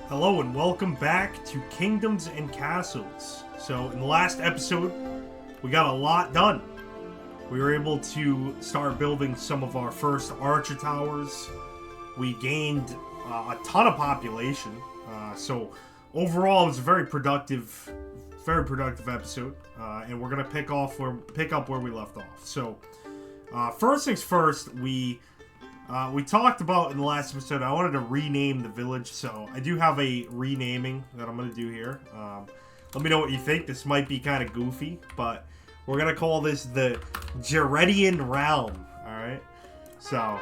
Hello and welcome back to Kingdoms and Castles. So in the last episode, we got a lot done. We were able to start building some of our first archer towers. We gained a ton of population. So overall, it was a very productive episode. And we're gonna pick up where we left off. So first things first, we talked about in the last episode, I wanted to rename the village, so I do have a renaming that I'm going to do here. Let me know what you think. This might be kind of goofy, but we're going to call this the Geredian Realm, alright? So,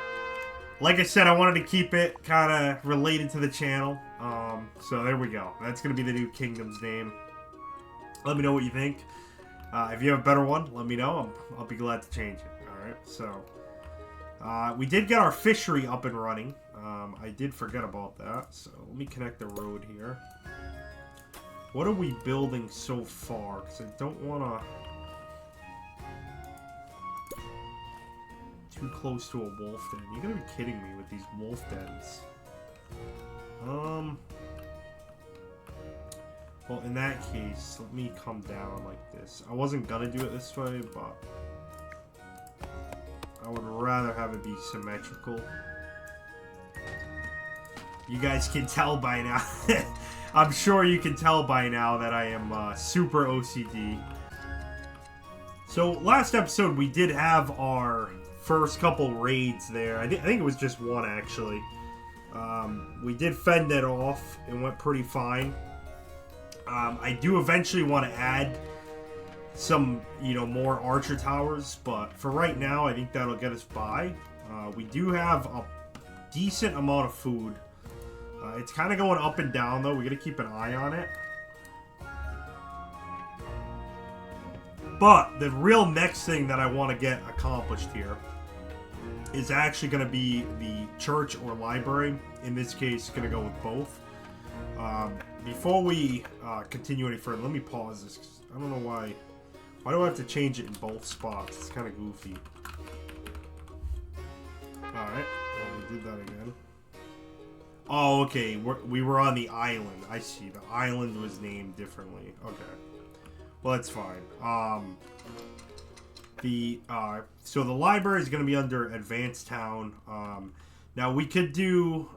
like I said, I wanted to keep it kind of related to the channel. So there we go. That's going to be the new kingdom's name. Let me know what you think. If you have a better one, let me know. I'll be glad to change it, alright? So... we did get our fishery up and running. I did forget about that, so let me connect the road here. What are we building so far? Because I don't want to... too close to a wolf den. You're going to be kidding me with these wolf dens. Well, in that case, let me come down like this. I wasn't going to do it this way, but... I would rather have it be symmetrical. You guys can tell by now. I'm sure you can tell by now that I am super OCD. So last episode we did have our first couple raids there. I think it was just one actually. We did fend it off. It went pretty fine. I do eventually want to add some, more archer towers, but for right now, I think that'll get us by. We do have a decent amount of food. It's kind of going up and down, though. We got to keep an eye on it. But the real next thing that I want to get accomplished here is actually going to be the church or library. In this case, going to go with both. Before we continue any further, let me pause this, 'cause I don't know why. Why do I have to change it in both spots? It's kind of goofy. Alright, well, we did that again. Oh, okay, we were on the island. I see, the island was named differently. Okay. Well, that's fine. So the library is going to be under Advanced Town. Now, we could do...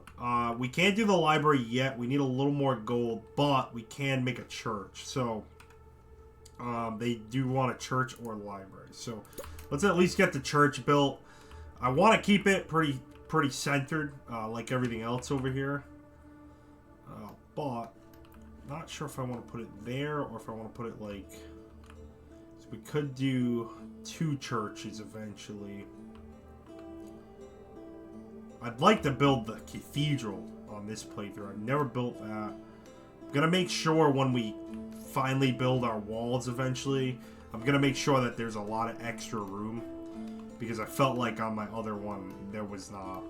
we can't do the library yet. We need a little more gold, but we can make a church. So... they do want a church or library. So let's at least get the church built. I want to keep it pretty centered, like everything else over here. But not sure if I want to put it there or if I want to put it like... So we could do 2 churches eventually. I'd like to build the cathedral on this playthrough. I've never built that. I'm going to make sure when we finally build our walls eventually, I'm gonna make sure that there's a lot of extra room, because I felt like on my other one there was not.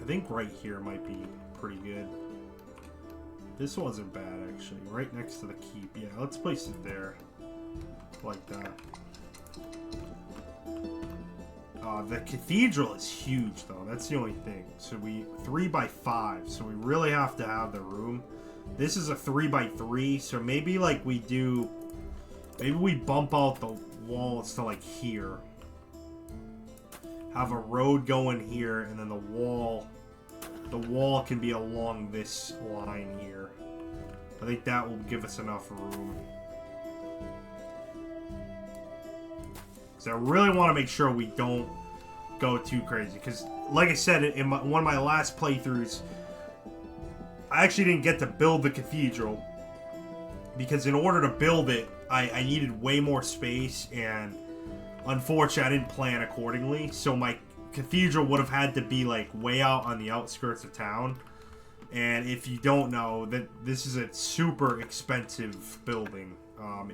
I think right here might be pretty good. This wasn't bad actually, right next to the keep. Yeah, let's place it there like that. The cathedral is huge though, that's the only thing. So we 3x5, so we really have to have the room. This is a 3x3, so maybe like we bump out the walls to like here. Have a road going here, and then the wall can be along this line here. I think that will give us enough room. So I really want to make sure we don't go too crazy, because like I said in one of my last playthroughs, I actually didn't get to build the cathedral because in order to build it, I needed way more space, and unfortunately I didn't plan accordingly. So my cathedral would have had to be like way out on the outskirts of town. And if you don't know, that this is a super expensive building.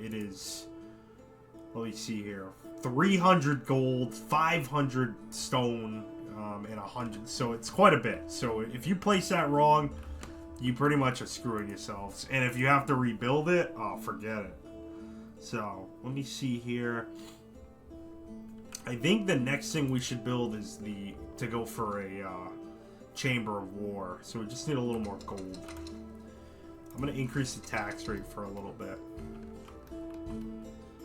It is, let me see here, 300 gold, 500 stone, and 100. So it's quite a bit. So if you place that wrong, you pretty much are screwing yourselves. And if you have to rebuild it, oh, forget it. So, let me see here. I think the next thing we should build is to go for a Chamber of War. So we just need a little more gold. I'm going to increase the tax rate for a little bit.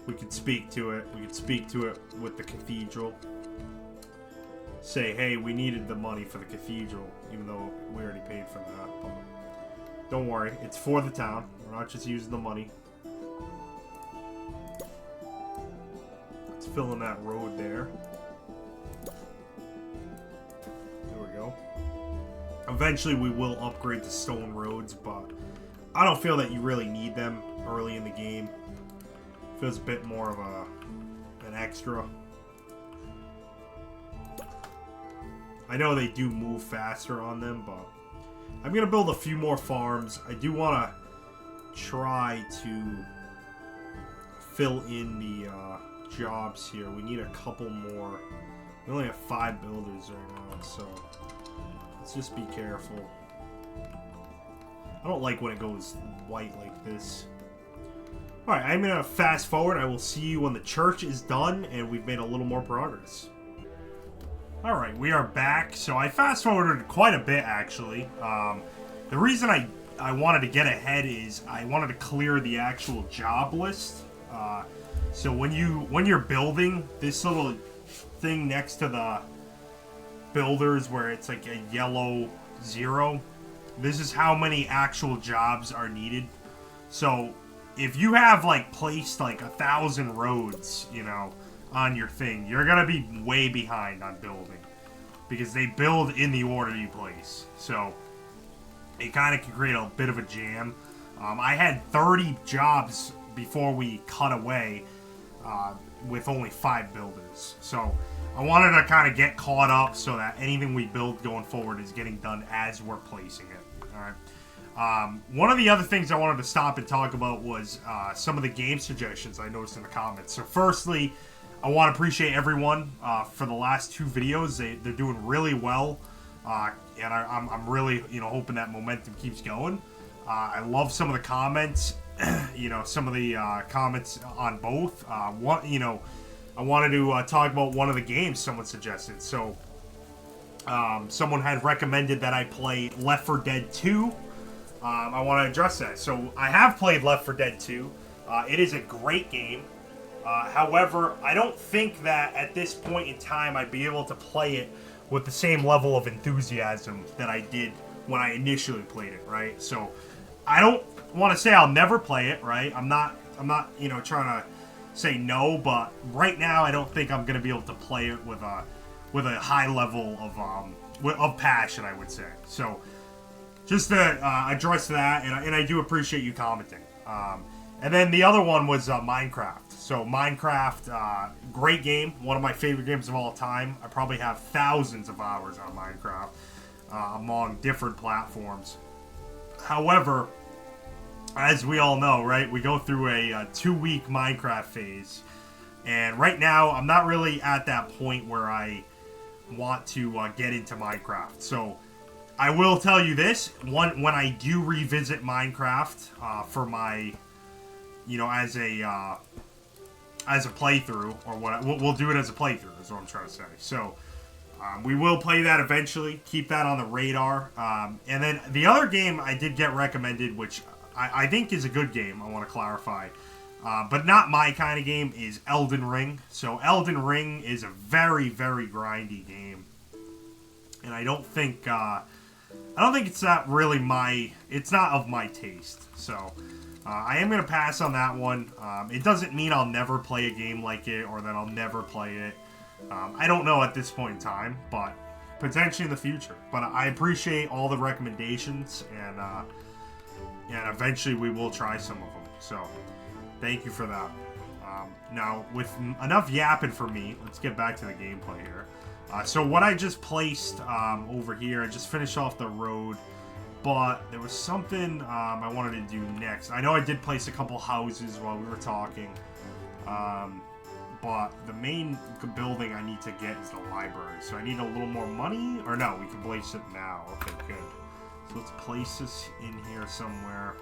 We could speak to it. We could speak to it with the cathedral. Say, hey, we needed the money for the cathedral, even though we already paid for that. But don't worry, it's for the town. We're not just using the money. Let's fill in that road there. There we go. Eventually, we will upgrade to stone roads, but I don't feel that you really need them early in the game. Feels a bit more of an extra. I know they do move faster on them, but I'm going to build a few more farms. I do want to try to fill in the jobs here. We need a couple more. We only have 5 builders right now, so let's just be careful. I don't like when it goes white like this. Alright, I'm going to fast forward. I will see you when the church is done and we've made a little more progress. Alright, we are back. So I fast forwarded quite a bit, actually. The reason I wanted to get ahead is I wanted to clear the actual job list. So when you're building, this little thing next to the builders where it's like a yellow 0, this is how many actual jobs are needed. So if you have like placed like 1,000 roads, you know, on your thing, you're gonna be way behind on building because they build in the order you place. So it kind of can create a bit of a jam. I had 30 jobs before we cut away with only 5 builders. So I wanted to kind of get caught up so that anything we build going forward is getting done as we're placing it. All right. One of the other things I wanted to stop and talk about was some of the game suggestions I noticed in the comments. So firstly, I want to appreciate everyone for the last 2 videos. They're doing really well, and I'm really hoping that momentum keeps going. I love some of the comments. Some of the comments on both. I wanted to talk about one of the games someone suggested. So someone had recommended that I play Left 4 Dead 2. I want to address that. So I have played Left 4 Dead 2. It is a great game. However, I don't think that at this point in time I'd be able to play it with the same level of enthusiasm that I did when I initially played it, right? So I don't want to say I'll never play it, right? I'm not trying to say no, but right now I don't think I'm going to be able to play it with a high level of passion, I would say. So just to address that, and I do appreciate you commenting. And then the other one was Minecraft. So Minecraft, great game, one of my favorite games of all time. I probably have thousands of hours on Minecraft among different platforms. However, as we all know, right, we go through a 2-week Minecraft phase. And right now, I'm not really at that point where I want to get into Minecraft. So I will tell you this, when I do revisit Minecraft for my, as a playthrough, or what, we'll do it as a playthrough, is what I'm trying to say. So we will play that eventually, keep that on the radar. And then the other game I did get recommended, which I think is a good game, I want to clarify, but not my kind of game, is Elden Ring. So Elden Ring is a very, very grindy game, and I don't think it's not really it's not of my taste. So I am going to pass on that one. It doesn't mean I'll never play a game like it, or that I'll never play it. I don't know at this point in time, but potentially in the future. But I appreciate all the recommendations, and eventually we will try some of them. So thank you for that. Now, with enough yapping for me, let's get back to the gameplay here. So what I just placed over here, I just finished off the road, but there was something I wanted to do next. I know I did place a couple houses while we were talking, but the main building I need to get is the library. So I need a little more money, or no, we can place it now. Okay, good. So let's place this in here somewhere.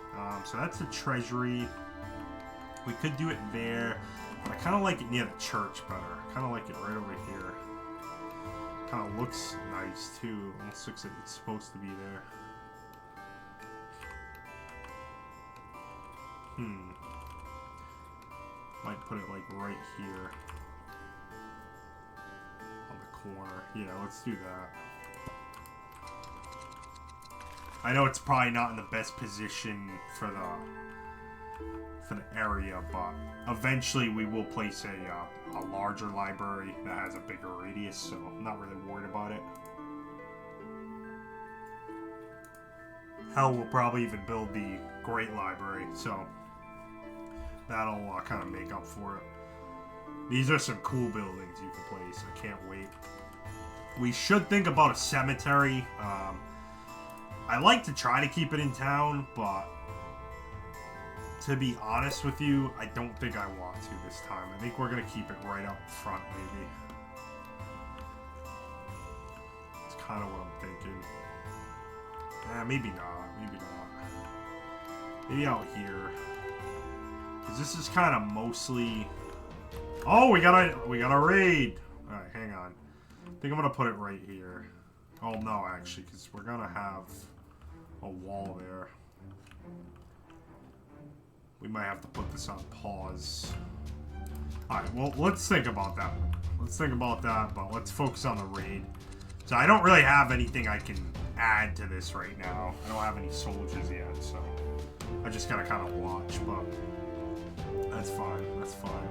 So that's the treasury. We could do it there, but I kind of like it near the church better. I kind of like it right over here. Kind of looks nice too. Almost looks like it's supposed to be there. Might put it like right here. On the corner. Yeah, let's do that. I know it's probably not in the best position for the area, but eventually we will place a larger library that has a bigger radius, so I'm not really worried about it. Hell, we'll probably even build the Great Library, so that'll kind of make up for it. These are some cool buildings you can place. I can't wait. We should think about a cemetery. I like to try to keep it in town, but to be honest with you, I don't think I want to this time. I think we're going to keep it right up front, maybe. It's kind of what I'm thinking. Maybe not. Maybe not. Maybe out here. Because this is kind of mostly... Oh, we got a raid! Alright, hang on. I think I'm going to put it right here. Oh, no, actually, because we're going to have a wall there. We might have to put this on pause. Alright, well, let's think about that. Let's think about that, but let's focus on the raid. So I don't really have anything I can add to this right now. I don't have any soldiers yet, so I just gotta kind of watch, but that's fine. That's fine.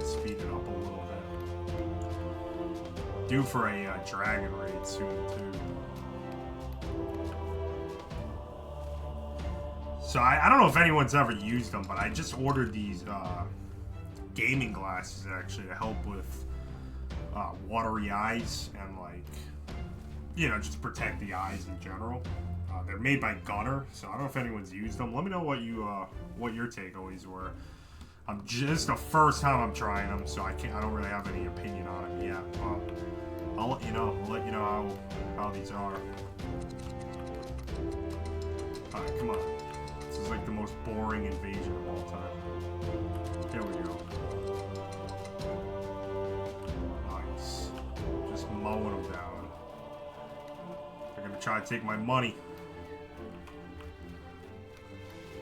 Speed it up a little bit. Due for a dragon raid soon, too. So I don't know if anyone's ever used them, but I just ordered these gaming glasses actually to help with watery eyes and, like, you know, just protect the eyes in general. They're made by Gunner, so I don't know if anyone's used them. Let me know what your takeaways were. Just the first time I'm trying them, so I don't really have any opinion on it yet. But I'll let you know. I'll let you know how these are. All right, come on. This is like the most boring invasion of all time. There we go. Nice. Just mowing them down. They're gonna try to take my money.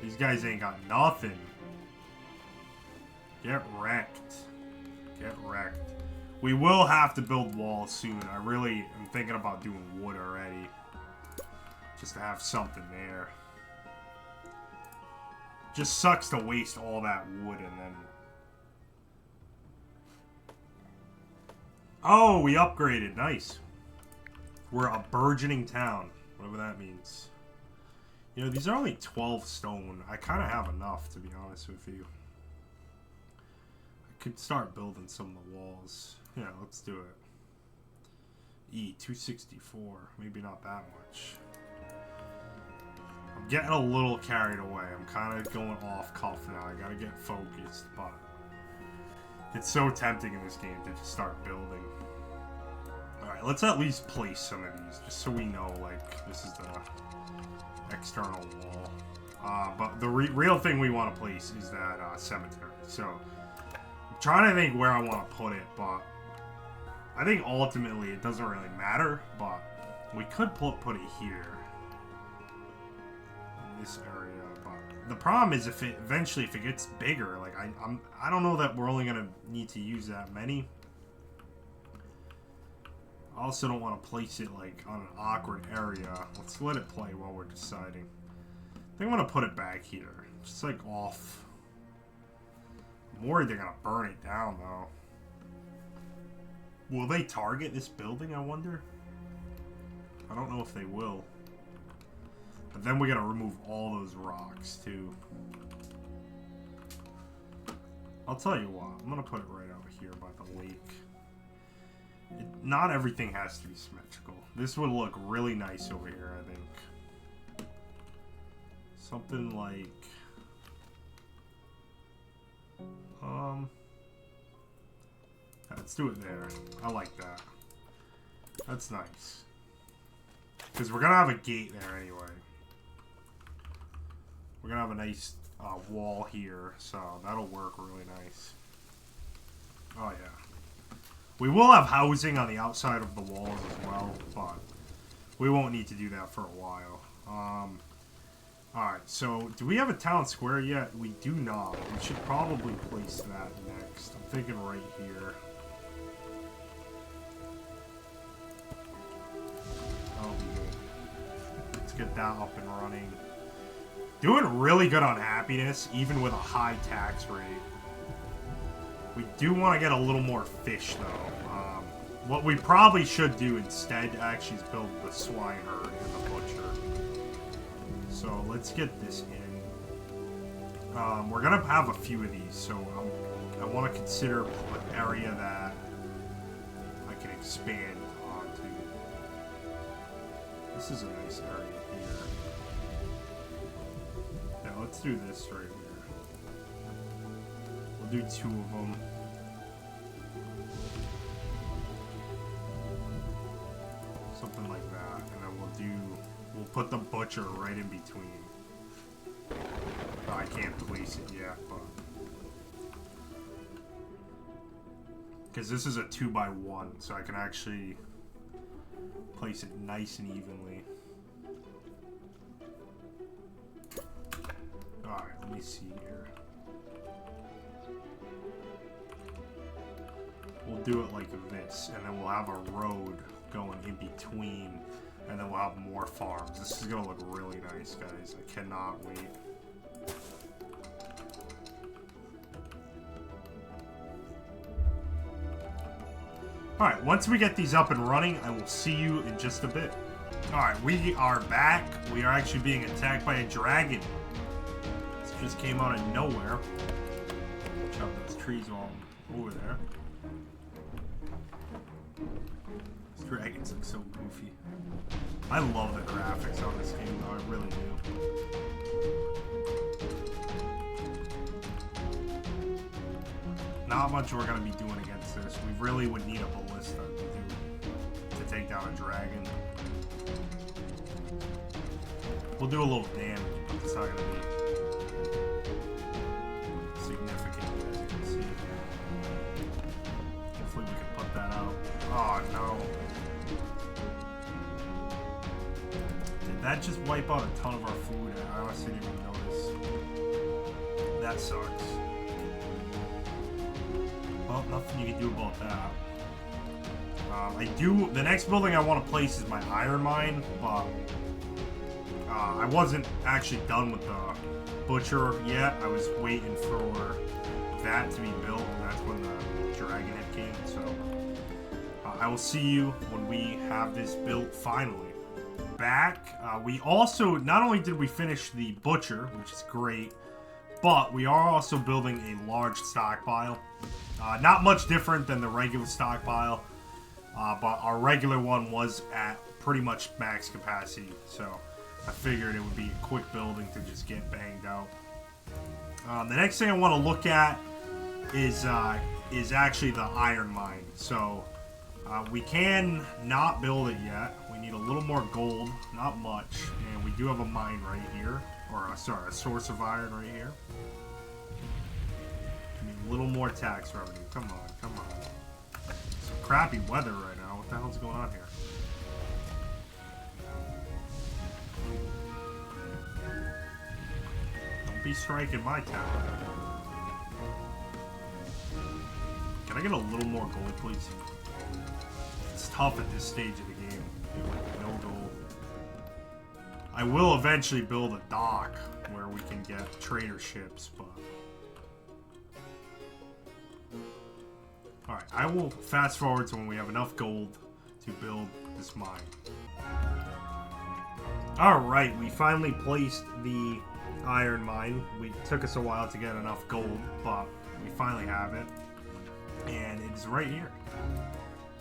These guys ain't got nothing. Get wrecked. Get wrecked. We will have to build walls soon. I really am thinking about doing wood already. Just to have something there. Just sucks to waste all that wood and then... Oh, we upgraded. Nice. We're a burgeoning town. Whatever that means. You know, these are only 12 stone. I kind of have enough, to be honest with you. I could start building some of the walls. Yeah, let's do it. 264. Maybe not that much. I'm getting a little carried away. I'm kind of going off cuff now. I gotta get focused, but it's so tempting in this game to just start building. Alright, let's at least place some of these, just so we know, like, this is the external wall. But the real thing we want to place is that cemetery. So, I'm trying to think where I want to put it, but I think ultimately it doesn't really matter, but we could put it here. This area, but the problem is if it gets bigger, like I don't know that we're only gonna need to use that many. I also don't want to place it like on an awkward area. Let's let it play while we're deciding. I think I'm gonna put it back here, just like off. I'm worried they're gonna burn it down though. Will they target this building, I wonder? I don't know if they will. But then we gotta remove all those rocks, too. I'll tell you what, I'm gonna put it right out here by the lake. Not everything has to be symmetrical. This would look really nice over here, I think. Something like... let's do it there. I like that. That's nice. Because we're gonna have a gate there anyway. We're gonna have a nice wall here, so that'll work really nice. Oh yeah. We will have housing on the outside of the walls as well, but We won't need to do that for a while. Alright, so do we have a town square yet? We do not. We should probably place that next. I'm thinking right here. That'll be good. Let's get that up and running. Doing really good on happiness, even with a high tax rate. We do want to get a little more fish, though. What we probably should do instead actually is build the swine herd and the butcher. So let's get this in. We're going to have a few of these, so I want to consider an area that I can expand onto. This is a nice area here. Now let's do this right here. We'll do 2 of them. Something like that, and then we'll put the butcher right in between. Oh, I can't place it yet, but because this is a 2x1, so I can actually place it nice and evenly. Alright, let me see here. We'll do it like this, and then we'll have a road going in between, and then we'll have more farms. This is gonna look really nice, guys. I cannot wait. Alright, once we get these up and running, I will see you in just a bit. Alright, we are back. We are actually being attacked by a dragon. This just came out of nowhere. Chop those trees all over there. Dragons look so goofy. I love the graphics on this game, though. I really do. Not much we're going to be doing against this. We really would need a ballista to take down a dragon. We'll do a little damage, but it's not going to be significant, as you can see. Hopefully we can put that out. Oh, no. Did that just wipe out a ton of our food? I honestly didn't even notice. That sucks. Well, nothing you can do about that. The next building I want to place is my iron mine, but I wasn't actually done with the butcher yet. I was waiting for that to be built, and that's when the dragon head came, so I will see you when we have this built finally. Back, we also, not only did we finish the butcher, which is great, but we are also building a large stockpile. Not much different than the regular stockpile, but our regular one was at pretty much max capacity, so I figured it would be a quick building to just get banged out. The next thing I want to look at is actually the iron mine. So we can not build it yet. We need a little more gold, not much, and we do have a mine right here, or sorry, a source of iron right here. We need a little more tax revenue. Come on, come on. Some crappy weather right now. What the hell's going on here? Don't be striking my town. Can I get a little more gold, please? It's tough at this stage of the game. No gold. I will eventually build a dock where we can get trader ships, but... Alright, I will fast forward to when we have enough gold to build this mine. Alright, we finally placed the iron mine. It took us a while to get enough gold, but we finally have it. And it's right here.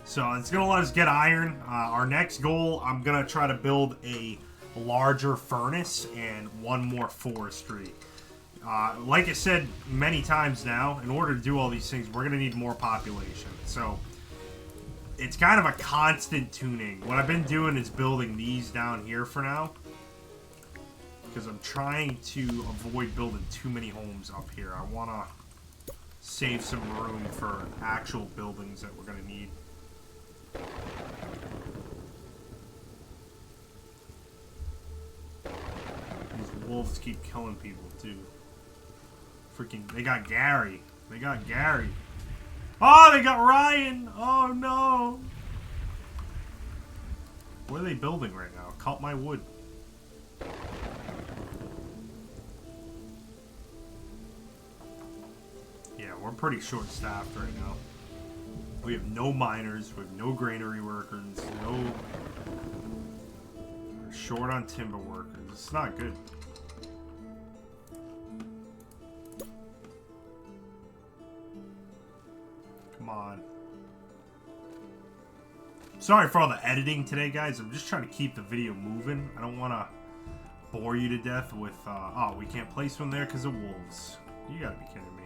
So it's going to let us get iron. Our next goal, I'm going to try to build a larger furnace and one more forestry. Like I said many times now, in order to do all these things, we're going to need more population. So it's kind of a constant tuning. What I've been doing is building these down here for now, because I'm trying to avoid building too many homes up here. I want to save some room for actual buildings that we're going to need. wolves keep killing people, too. Freaking, they got Gary. They got Gary. Oh, they got Ryan. Oh, no. What are they building right now? Cut my wood. Yeah, we're pretty short-staffed right now. We have no miners. We have no granary workers. We're short on timber workers. It's not good. Come on. Sorry for all the editing today, guys. I'm just trying to keep the video moving. I don't want to bore you to death with, oh, we can't place one there because of wolves. You gotta be kidding me.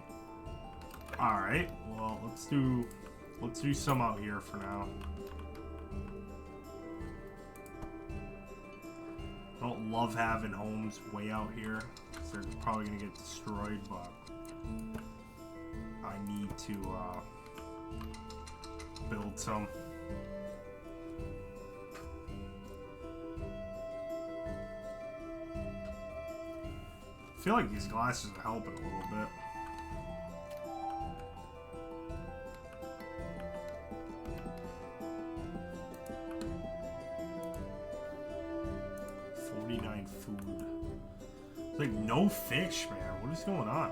Alright, well, let's do some out here for now. I don't love having homes way out here, because they're probably going to get destroyed, but I need to build some. I feel like these glasses are helping a little bit. Food. It's like no fish, man. What is going on?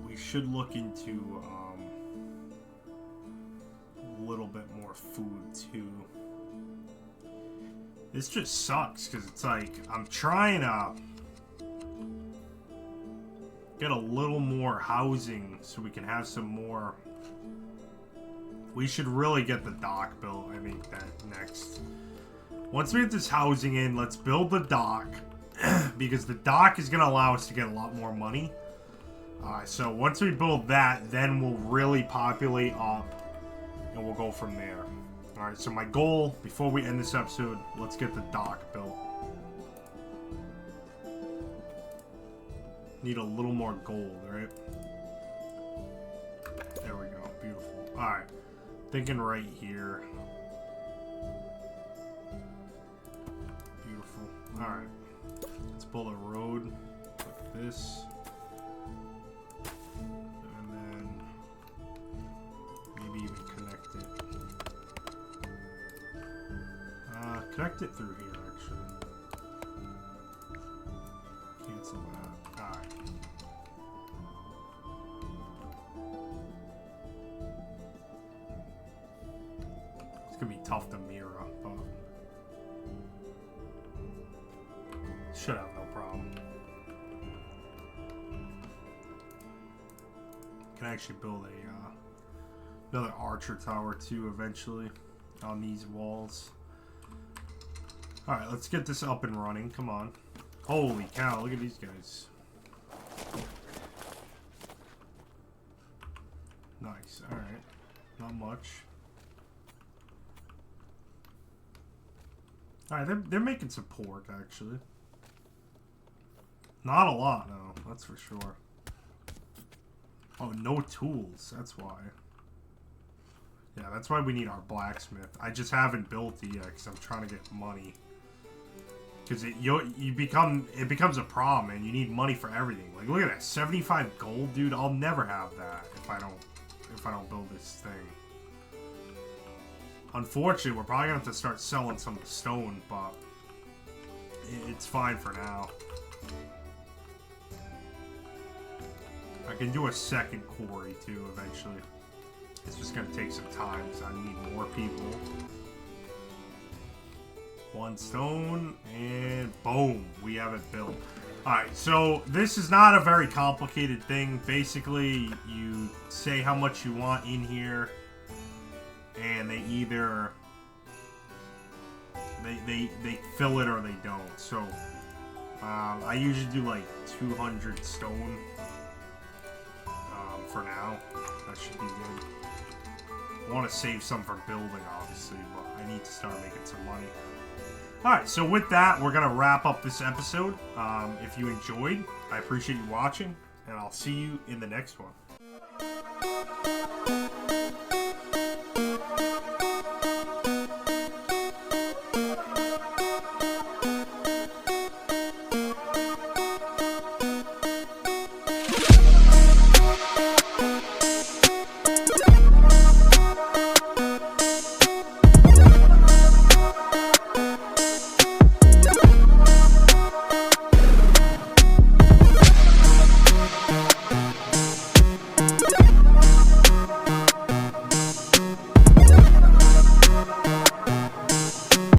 We should look into a little bit more food too. This just sucks, because it's like, I'm trying to get a little more housing so we can have some more. We should really get the dock built, I think, that next. Once we get this housing in, let's build the dock, because the dock is going to allow us to get a lot more money. So once we build that, then we'll really populate up, and we'll go from there. Alright, so my goal, before we end this episode, let's get the dock built. Need a little more gold, right? There we go, beautiful. Alright, thinking right here. Beautiful. Alright, let's build a road like this. And then maybe even connect it. Connect it through here, actually. Cancel that. Alright. It's gonna be tough to mirror, but should have no problem. Can actually build a another archer tower too eventually on these walls. Alright, let's get this up and running. Come on. Holy cow, look at these guys. Nice, alright. Not much. Alright, they're making some pork, actually. Not a lot, no. That's for sure. Oh, no tools. That's why. Yeah, that's why we need our blacksmith. I just haven't built it yet because I'm trying to get money. Because it becomes a problem, and you need money for everything. Like, look at that, 75 gold, dude. I'll never have that if I don't build this thing. Unfortunately, we're probably gonna have to start selling some of the stone, but it's fine for now. I can do a second quarry too eventually. It's just gonna take some time, so I need more people. One stone, and boom, we have it built. Alright, so this is not a very complicated thing. Basically, you say how much you want in here, and they either they fill it or they don't. So I usually do like 200 stone for now. That should be good. I want to save some for building, obviously, but I need to start making some money. Alright, so with that, we're going to wrap up this episode. If you enjoyed, I appreciate you watching, and I'll see you in the next one.